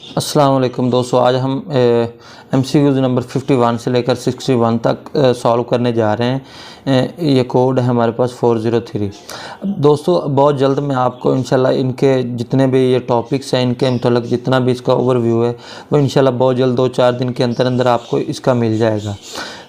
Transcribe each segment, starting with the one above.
अस्सलाम वालेकुम दोस्तों, आज हम MCQs नंबर 51 से लेकर 61 तक सॉल्व करने जा रहे हैं। ये कोड है हमारे पास 403। दोस्तों बहुत जल्द मैं आपको इंशाल्लाह इनके जितने भी ये टॉपिक्स हैं इनके मतलब जितना भी इसका ओवरव्यू है वो इंशाल्लाह बहुत जल्द 2-4 दिन के अंदर अंदर आपको इसका मिल जाएगा।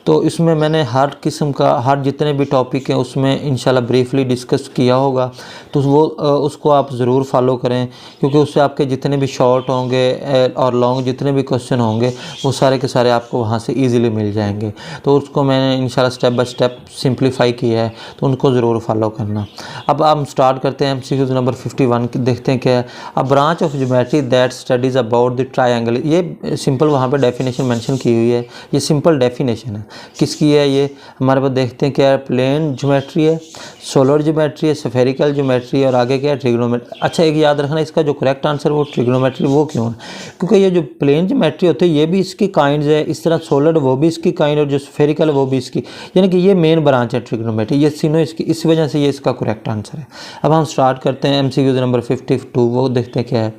तो इसमें मैंने हर किस्म का हर जितने भी टॉपिक हैं उसमें इंशाल्लाह ब्रीफली डिस्कस किया होगा, तो वो उसको आप ज़रूर फॉलो करें, क्योंकि उससे आपके जितने भी शॉर्ट होंगे और लॉन्ग जितने भी क्वेश्चन होंगे वो सारे के सारे आपको वहाँ से इजीली मिल जाएंगे। तो उसको मैंने इंशाल्लाह स्टेप बाय स्टेप सिंप्लीफाई किया है, तो उनको ज़रूर फॉलो करना। अब हम स्टार्ट करते हैं MCQs नंबर 51 देखते हैं क्या है। A branch of geometry that studies about the triangle. ये सिंपल वहाँ पर डेफिनेशन मेंशन की हुई है, ये सिंपल डेफिनेशन है। किसकी है ये? हमारे पास देखते हैं क्या है। प्लेन ज्योमेट्री है, सोलर ज्योमेट्री है, स्फेरिकल ज्योमेट्री और आगे क्या है? ट्रिग्नोमेट्री। अच्छा, एक याद रखना इसका जो करेक्ट आंसर वो ट्रिग्नोमेट्री। वो क्यों है? क्योंकि ये जो प्लेन ज्योमेट्री होती है ये भी इसकी काइंड्स है, इस तरह सोलर वो भी इसकी काइंड, और जो स्फेरिकल है वो भी इसकी, यानी कि ये मेन ब्रांच है ट्रिग्नोमेट्री। ये तीनों इसकी, इस वजह से ये इसका करेक्ट आंसर है। अब हम स्टार्ट करते हैं MCQs नंबर 52। वो देखते हैं क्या है।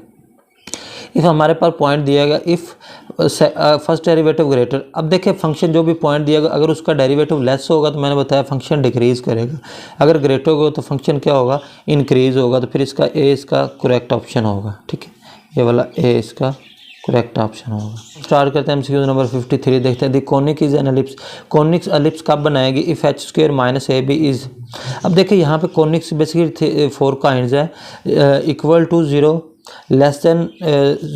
इफ़ हमारे पास पॉइंट दिया गया, इफ़ फर्स्ट डेरिवेटिव ग्रेटर। अब देखिए फंक्शन जो भी पॉइंट दिया गया अगर उसका डेरिवेटिव लेस होगा तो मैंने बताया फंक्शन डिक्रीज़ करेगा, अगर ग्रेटर होगा तो फंक्शन क्या होगा? इंक्रीज़ होगा। तो फिर इसका ए इसका करेक्ट ऑप्शन होगा। ठीक है, ये वाला ए इसका करेक्ट ऑप्शन होगा। स्टार्ट करते हैं MCQ नंबर 53। देखते हैं the conic is an ellipse. Conics ellipse कब बनाएगी? If h square minus AB is. अब देखिए यहाँ पे कोनिक्स बेसिकली 4 काइंड्स है, equal to 0, less than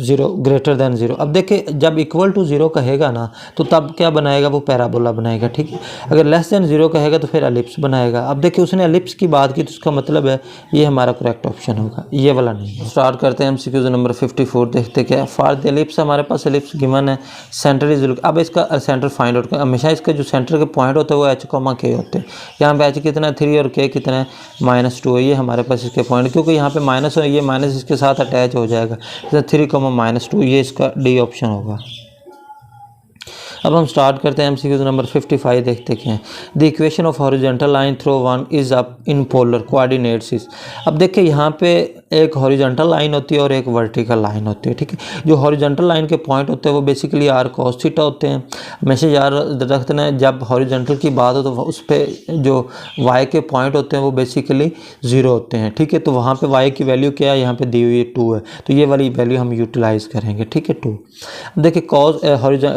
0, greater than 0। अब देखिए जब इक्वल टू 0 कहेगा ना तो तब क्या बनाएगा? वो पैराबोला बनाएगा। ठीक है, अगर लेस देन 0 कहेगा तो फिर एलिप्स बनाएगा। अब देखिए उसने एलिप्स की बात की तो उसका मतलब है ये हमारा करेक्ट ऑप्शन होगा, ये वाला नहीं है। स्टार्ट करते हैं MCQ नंबर 54। देखते क्या है। फॉर द एलिप्स हमारे पास एलिप्स गिवन है, सेंटर इज। अब इसका सेंटर फाइंड आउट। हमेशा इसका जो सेंटर के पॉइंट होते हैं वो H, K होते हैं। यहाँ पे H कितना है? 3 और K कितना है? -2 है। ये हमारे पास इसके पॉइंट, क्योंकि यहाँ पे माइनस है, ये माइनस इसके साथ अटैच हो जाएगा, जैसे 3, -2, ये इसका डी ऑप्शन होगा। अब हम स्टार्ट करते हैं MCQ नंबर 55। देखते क्या है। The equation of horizontal line throw one is up in polar coordinates is. अब देखिए यहाँ पे एक हॉरिजॉन्टल लाइन होती है और एक वर्टिकल लाइन होती है। ठीक है, जो हॉरिजॉन्टल लाइन के पॉइंट होते हैं वो बेसिकली r cos थीटा होते हैं। हमेशा याद रखना है जब हॉरिजॉन्टल की बात हो तो उस पर जो y के पॉइंट होते हैं वो बेसिकली 0 होते हैं। ठीक है, तो वहाँ पे y की वैल्यू क्या है? यहाँ पे दी हुई 2 है, तो ये वाली वैल्यू हम यूटिलाइज करेंगे। ठीक है, 2। देखिए कॉस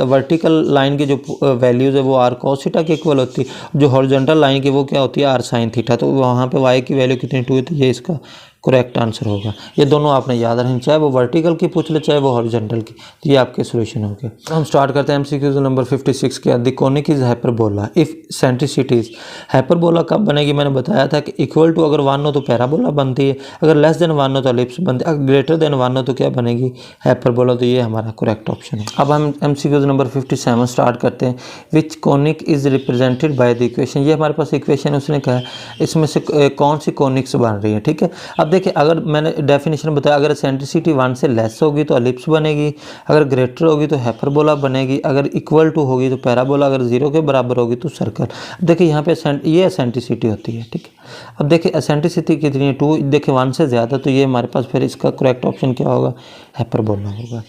वर्टिकल लाइन की जो वैल्यूज़ है वो r cos थीटा के इक्वल होती है, जो हॉरिजॉन्टल लाइन की वो क्या होती है? r sin theta. तो वहाँ पे y की वैल्यू कितनी? 2 है, तो ये इसका करेक्ट आंसर होगा। ये दोनों आपने याद रखना, चाहे वो वर्टिकल की पूछ ले चाहे वो हॉरिजॉन्टल की, तो ये आपके सोल्यूशन हो गए। हम स्टार्ट करते हैं MCQ नंबर 56 के। The conic is hyperbola if centricity is. Hyperbola कब बनेगी? मैंने बताया था कि इक्वल टू अगर 1 हो तो पैराबोला बनती है, अगर लेस देन 1 हो तो एलिप्स बनती है, अगर ग्रेटर देन 1 हो तो क्या बनेगी? हाइपरबोला। तो ये हमारा करेक्ट ऑप्शन है। अब हम MCQ नंबर 57 स्टार्ट करते हैं। Which conic is represented by the equation. ये हमारे पास इक्वेशन है, उसने कहा है इसमें से कौन सी कोनिक्स बन रही है। ठीक है, अब देखिए अगर मैंने डेफिनेशन बताया, अगर सेंट्रिसिटी 1 से लेस होगी तो एलिप्स बनेगी, अगर ग्रेटर होगी तो हाइपरबोला बनेगी, अगर इक्वल टू होगी तो पैराबोला, अगर 0 के बराबर होगी तो सर्कल। अब देखिए यहाँ पे ये एसेंट्रिसिटी होती है। ठीक है, अब देखिए एसेंट्रिसिटी कितनी है? 2। देखिए 1 से ज़्यादा, तो ये हमारे पास फिर इसका करेक्ट ऑप्शन क्या होगा? हाइपरबोला होगा।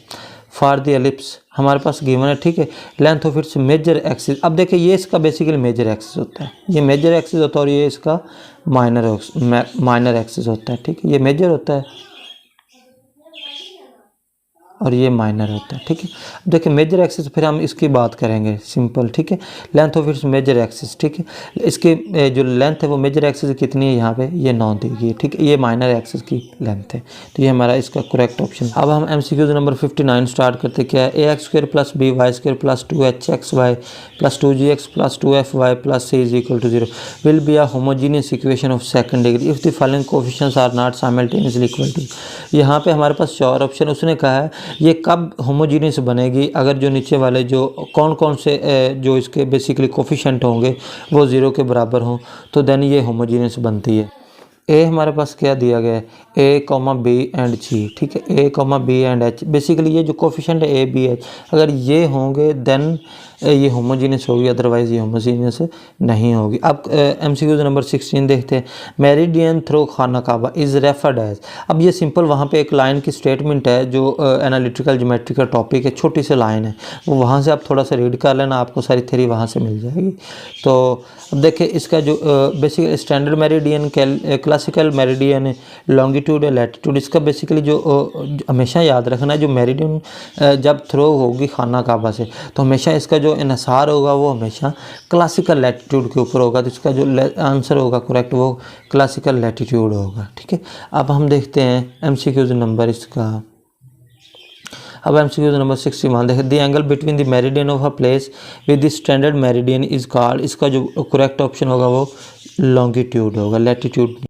फॉर द एलिप्स हमारे पास गिवन है। ठीक है, length of its major axis. अब देखिए ये इसका बेसिकली मेजर एक्सिस होता है, ये मेजर एक्सिस होता है, और ये इसका माइनर एक्सिस होता है। ठीक है, ये मेजर होता है और ये माइनर होता है। ठीक है, अब देखिए मेजर एक्सिस, फिर हम इसकी बात करेंगे सिंपल। ठीक है, length of its major axis. ठीक है, इसकी जो लेंथ है वो मेजर एक्सिस कितनी है? यहाँ पे ये 9 दी गई है। ठीक है, ये माइनर एक्सिस की लेंथ है, तो ये हमारा इसका करेक्ट ऑप्शन। अब हम MCQ नंबर 59 स्टार्ट करते क्या है। ax² + by² + 2hxy + 2gx + 2fy + c = 0 will be a homogeneous equation of second degree if the following coefficients are not simultaneously equal to। यहाँ पे हमारे पास 4 ऑप्शन, उसने कहा है ये कब होमोजीनियस बनेगी? अगर जो नीचे वाले जो कौन से जो इसके बेसिकली कोफिशिएंट होंगे वो 0 के बराबर हों तो देन ये होमोजीनियस बनती है। ए हमारे पास क्या दिया गया है, A comma B and G, ठीक है, A comma B and H. Basically ये जो कोफिशिएंट है ए बी एच, अगर ये होंगे देन ये होमोजीनियस होगी, अदरवाइज ये होमोजीनियस नहीं होगी। अब MCQ नंबर 16 देखते हैं। मेरिडियन थ्रू खाना काबा इज़ रेफर्ड एज। अब ये सिंपल वहाँ पे एक लाइन की स्टेटमेंट है जो एनालिटिकल ज्योमेट्री का टॉपिक है, छोटी सी लाइन है, वो वहाँ से आप थोड़ा सा रीड कर लेना, आपको सारी थ्योरी वहाँ से मिल जाएगी। तो अब देखिए इसका जो basic standard meridian, classical meridian, longitude, latitude, इसका बेसिकली जो हमेशा याद रखना है, जो मेरिडियन जब थ्रो होगी खाना काबा से, तो हमेशा इसका जो इन्हिसार होगा वो हमेशा क्लासिकल लैटिट्यूड के ऊपर होगा, तो इसका जो आंसर होगा करेक्ट वो क्लासिकल लैटिट्यूड होगा, ठीक है। अब हम देखते हैं MCQ नंबर इसका। अब MCQ नंबर 61 देखें। The angle between the meridian of a place with the standard meridian is called, इसका जो करेक्ट ऑप्शन होगा वो लॉन्गिट्यूड होगा, लैटिट्यूड